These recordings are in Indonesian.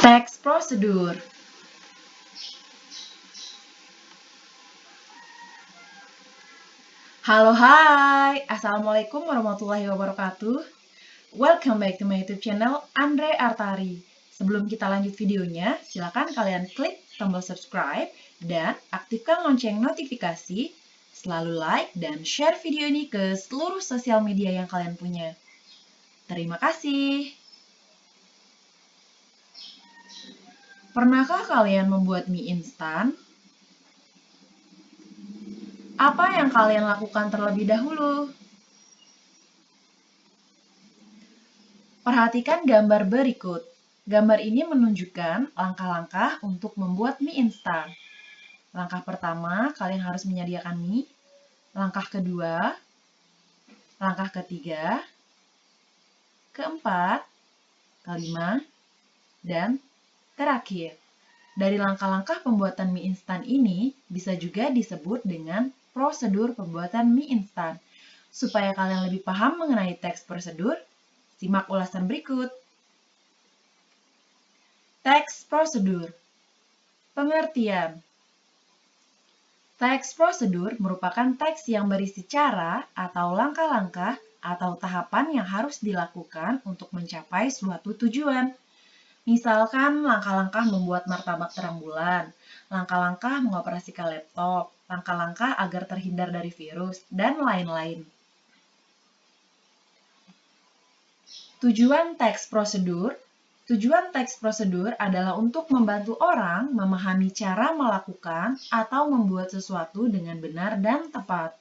Teks prosedur. Halo, hai. Assalamualaikum warahmatullahi wabarakatuh. Welcome back to my YouTube channel, Andre Artari. Sebelum kita lanjut videonya, silakan kalian klik tombol subscribe dan aktifkan lonceng notifikasi. Selalu like dan share video ini ke seluruh sosial media yang kalian punya. Terima kasih. Pernahkah kalian membuat mie instan? Apa yang kalian lakukan terlebih dahulu? Perhatikan gambar berikut. Gambar ini menunjukkan langkah-langkah untuk membuat mie instan. Langkah pertama, kalian harus menyediakan mie. Langkah kedua, langkah ketiga, keempat, kelima, dan terakhir. Dari langkah-langkah pembuatan mie instan ini bisa juga disebut dengan prosedur pembuatan mie instan. Supaya kalian lebih paham mengenai teks prosedur, simak ulasan berikut. Teks prosedur. Pengertian. Teks prosedur merupakan teks yang berisi cara atau langkah-langkah atau tahapan yang harus dilakukan untuk mencapai suatu tujuan. Misalkan langkah-langkah membuat martabak terang bulan, langkah-langkah mengoperasikan laptop, langkah-langkah agar terhindar dari virus, dan lain-lain. Tujuan teks prosedur. Tujuan teks prosedur adalah untuk membantu orang memahami cara melakukan atau membuat sesuatu dengan benar dan tepat.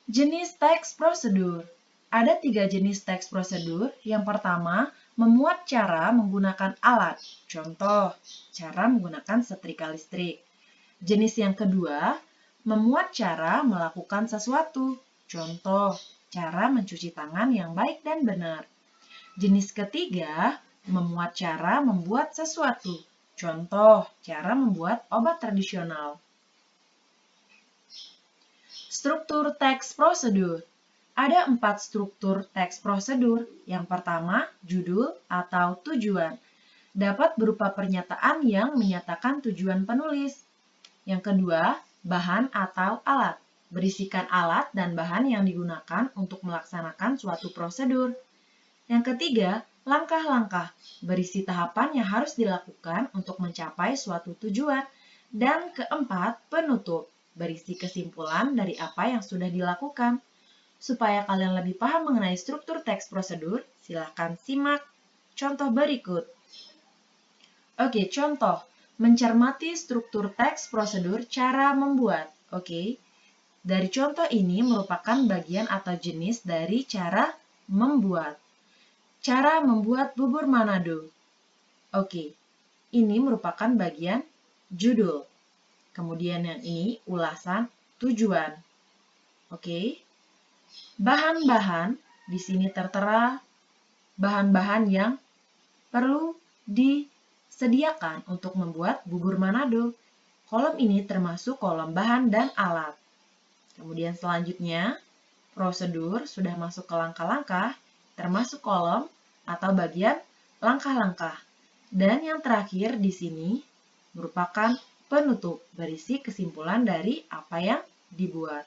Jenis teks prosedur. Ada 3 jenis teks prosedur. Yang pertama, memuat cara menggunakan alat. Contoh, cara menggunakan setrika listrik. Jenis yang kedua, memuat cara melakukan sesuatu. Contoh, cara mencuci tangan yang baik dan benar. Jenis ketiga, memuat cara membuat sesuatu. Contoh, cara membuat obat tradisional. Struktur teks prosedur. Ada 4 struktur teks prosedur. Yang pertama, judul atau tujuan. Dapat berupa pernyataan yang menyatakan tujuan penulis. Yang kedua, bahan atau alat. Berisikan alat dan bahan yang digunakan untuk melaksanakan suatu prosedur. Yang ketiga, langkah-langkah. Berisi tahapan yang harus dilakukan untuk mencapai suatu tujuan. Dan keempat, penutup. Berisi kesimpulan dari apa yang sudah dilakukan. Supaya kalian lebih paham mengenai struktur teks prosedur, silakan simak contoh berikut. Oke, contoh. Mencermati struktur teks prosedur cara membuat. Oke, dari contoh ini merupakan bagian atau jenis dari cara membuat. Cara membuat bubur Manado. Oke, ini merupakan bagian judul. Kemudian yang ini ulasan tujuan. Oke. Bahan-bahan di sini tertera bahan-bahan yang perlu disediakan untuk membuat bubur Manado. Kolom ini termasuk kolom bahan dan alat. Kemudian selanjutnya, prosedur sudah masuk ke langkah-langkah, termasuk kolom atau bagian langkah-langkah. Dan yang terakhir di sini merupakan penutup, berisi kesimpulan dari apa yang dibuat.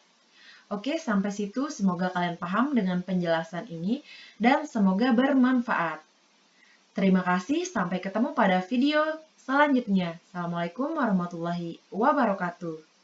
Oke, sampai situ semoga kalian paham dengan penjelasan ini dan semoga bermanfaat. Terima kasih, sampai ketemu pada video selanjutnya. Assalamualaikum warahmatullahi wabarakatuh.